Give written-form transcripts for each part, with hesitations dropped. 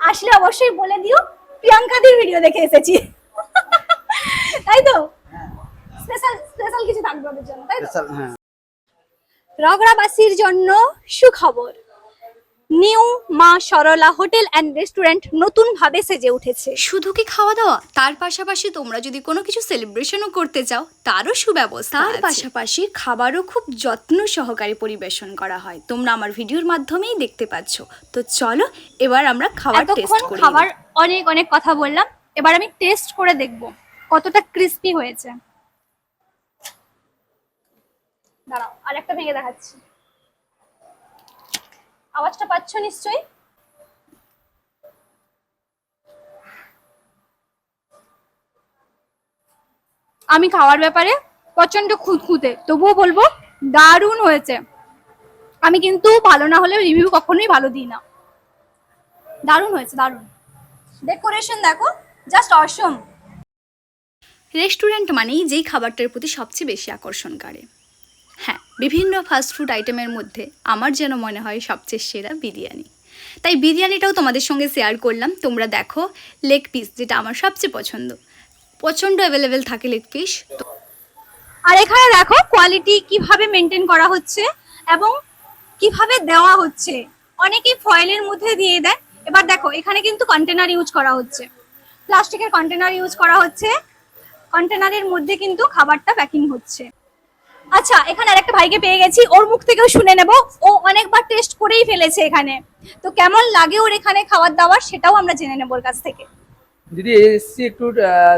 আসলে অবশ্যই বলে দিও প্রিয়াঙ্কাদের ভিডিও দেখে এসেছি। তাই তো? স্পেশাল স্পেশাল কিছু থাকবে ওদের জন্য, তাই তো? হ্যাঁ। রগড়াবাসীর জন্য সুখবর, নিউ মা সরলা হোটেল অ্যান্ড রেস্টুরেন্ট নতুন ভাবে সেজে উঠেছে। শুধু কি খাওয়া দাওয়া, তার পাশাপাশি তোমরা যদি কোনো কিছু সেলিব্রেশনও করতে চাও তারও সুব্যবস্থা। তার পাশাপাশি খাবারও খুব যত্ন সহকারে পরিবেশন করা হয়, তোমরা আমার ভিডিওর মাধ্যমেই দেখতে পাচ্ছ। তো চলো এবার আমরা খাবার টেস্ট করি। খাবার অনেক অনেক কথা বললাম, এবার আমি টেস্ট করে দেখব কতটা ক্রিস্পি হয়েছে। দাঁড়াও আরেকটা ভেঙে দেখাচ্ছি, আওয়াজটা পাচ্ছ নিশ্চয়ই। আমি খাওয়ার ব্যাপারে প্রচন্ড খুঁতখুঁতে, তবুও বলবো দারুণ হয়েছে। আমি কিন্তু ভালো না হলে রিভিউ কখনোই ভালো দিই না। দারুণ হয়েছে, দারুণ। ডেকোরেশন দেখো, জাস্ট অসম। রেস্টুরেন্ট মানেই যেই খাবারটার প্রতি সবচেয়ে বেশি আকর্ষণ করে। হ্যাঁ, বিভিন্ন ফাস্টফুড আইটেমের মধ্যে আমার যেন মনে হয় সবচেয়ে সেরা বিরিয়ানি। তাই বিরিয়ানিটাও তোমাদের সঙ্গে শেয়ার করলাম। তোমরা দেখো লেগ পিস, যেটা আমার সবচেয়ে প্রচণ্ড অ্যাভেলেবেল থাকে লেগ পিস। আর এখানে দেখো কোয়ালিটি কিভাবে মেনটেন করা হচ্ছে এবং কিভাবে দেওয়া হচ্ছে। অনেকেই ফয়েলের মধ্যে দিয়ে দেয়, এবার দেখো এখানে কিন্তু কন্টেনার ইউজ করা হচ্ছে, প্লাস্টিকের কন্টেনার ইউজ করা হচ্ছে। কন্টেনারের মধ্যে কিন্তু খাবারটা প্যাকিং হচ্ছে। আচ্ছা, এখানে আরেকটা ভাইকে পেয়ে গেছি, ওর মুখ থেকেও শুনে নেব। ও অনেকবার টেস্ট করেই ফেলেছে এখানে, তো কেমন লাগে ওর এখানে খাবার দাবার সেটাও আমরা জেনে নেব ওর কাছ থেকে। দিদি এসেছি একটু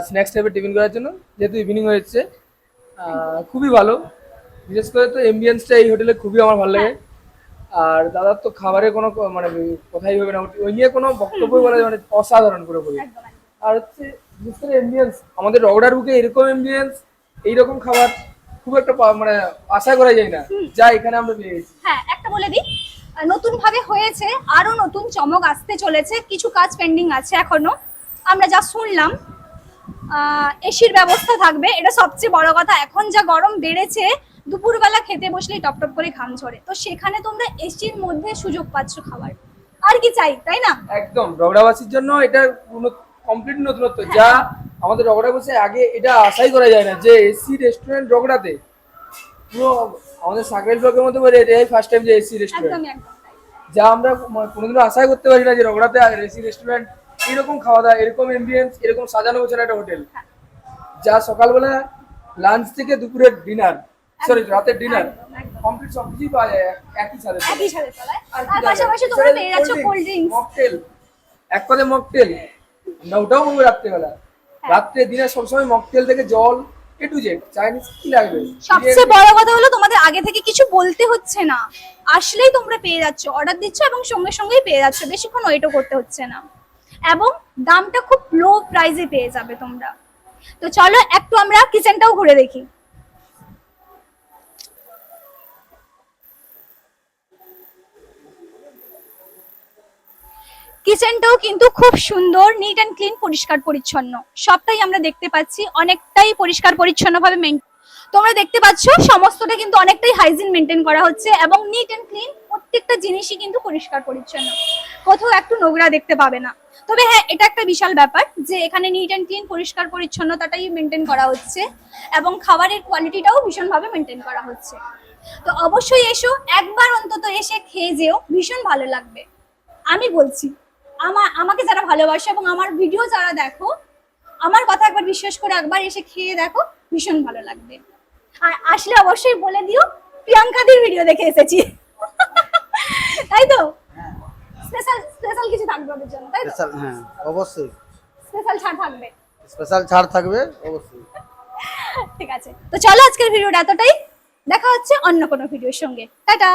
স্ন্যাক্স টাইপের টিফিন করার জন্য, যেহেতু ইভিনিং হয়েছে। খুবই ভালো, বিশেষ করে তো এমবিয়েন্সটা এই হোটেলে খুবই আমার ভালো লাগে। আর দাদার তো খাবারের কোনো মানে কথাই হবে না, ওই নিয়ে কোনো বক্তব্য বলা মানে অসাধারণ করে বলি। আর হচ্ছে বিশেষ করে এমবিয়েন্স, আমাদের রগড়ার বুকে এরকম এমবিয়েন্স, এইরকম খাবার খুব একটা মানে আশা করা যায় না, যা এখানে আমরা পেয়ে গেছি। হ্যাঁ, একটা বলে দিই, নতুন ভাবে হয়েছে, আরো নতুন চমক আসতে চলেছে, কিছু কাজ পেন্ডিং আছে এখনো। আমরা যা শুনলাম এসির ব্যবস্থা থাকবে, এটা সবচেয়ে বড় কথা। এখন যা গরম বেড়েছে, দুপুরবেলা খেতে বসলেই টপ টপ করে ঘাম ঝরে, তো সেখানে তোমরা এসির মধ্যে সুযোগ পাচ্ছ খাবার, আর কি চাই, তাই না? একদম, রগড়াবাসীর জন্য এটা কমপ্লিট নতুনত্ব, যা আমাদের রগড়া বসে আগে এটা আশাই করা যায় না যে এসি রেস্টুরেন্ট রগড়াতে। পুরো আমাদের সাকরেল ব্লকের মধ্যে বলে এটাই ফার্স্ট টাইম যে এসি রেস্টুরেন্ট, একদমই একদম তাই। যা আমরা কোনোদিনও আশাই করতে পারি না যে রগড়াতে এসি রেস্টুরেন্ট, এরকম খাওয়া দাওয়া, এরকম এমবিয়েন্স, এরকম সাজানো গোছানো একটা হোটেল, যা সকালবেলা লাঞ্চ থেকে দুপুরের ডিনার, সরি রাতের ডিনার কমপ্লিট সবকিছুই পাওয়া যায় একই সাথে। আর পাশাপাশি তোমরা পেয়ে যাচ্ছ কোল্ড ড্রিঙ্কস, মকটেল, এক কথায় মকটেল না, ওটাও পাবো রাত্রেবেলা। রাত্রে দিনে সবসময় মকটেল থেকে জল এ টু জেড, চাইনিজ কি লাগবে। সবচেয়ে বড় কথা হলো তোমাদের আগে থেকে কিছু বলতে হচ্ছে না, আসলেই তোমরা পেয়ে যাচ্ছ, অর্ডার দিচ্ছ এবং সঙ্গে সঙ্গেই পেয়ে যাচ্ছ, বেশিক্ষণ ওয়েটও করতে হচ্ছে না, এবং দামটা খুব লো প্রাইসে পেয়ে যাবে তোমরা। তো চলো একটু আমরা কিচেনটাও ঘুরে দেখি। কিচেনটাও কিন্তু খুব সুন্দর, নিট অ্যান্ড ক্লিন, পরিষ্কার পরিচ্ছন্ন, সবটাই আমরা দেখতে পাচ্ছি, অনেকটাই পরিষ্কার পরিচ্ছন্ন ভাবে তোমরা দেখতে পাচ্ছ সমস্তটা কিন্তু অনেকটাই হাইজিন মেনটেন করা হচ্ছে এবং নিট অ্যান্ড ক্লিন, প্রত্যেকটা জিনিসই কিন্তু পরিষ্কার পরিচ্ছন্ন, কোথাও একটু নোংরা দেখতে পাবে না। তবে হ্যাঁ, এটা একটা বিশাল ব্যাপার যে এখানে নিট অ্যান্ড ক্লিন, পরিষ্কার পরিচ্ছন্নতাটাই মেনটেন করা হচ্ছে এবং খাবারের কোয়ালিটিটাও ভীষণভাবে মেনটেন করা হচ্ছে। তো অবশ্যই এসো, একবার অন্তত এসে খেয়ে যেও, ভীষণ ভালো লাগবে। আমি বলছি, আমাকে যারা ভালোবাসে এবং আমার ভিডিও যারা দেখো, আমার কথা একবার বিশ্বাস করে একবার এসে খেয়ে দেখো, ভীষণ ভালো লাগবে। আর আসলে অবশ্যই বলে দিও প্রিয়াঙ্কাদের ভিডিও দেখে এসেছি। তাই তো? স্পেশাল স্পেশাল কিছু থাকবে ওদের জন্য, তাই তো? হ্যাঁ অবশ্যই স্পেশাল ছাড় থাকবে, স্পেশাল ছাড় থাকবে অবশ্যই। ঠিক আছে, তো চলো আজকের ভিডিওটা এতটাই, দেখা হচ্ছে অন্য কোনো ভিডিওর সঙ্গে, টাটা।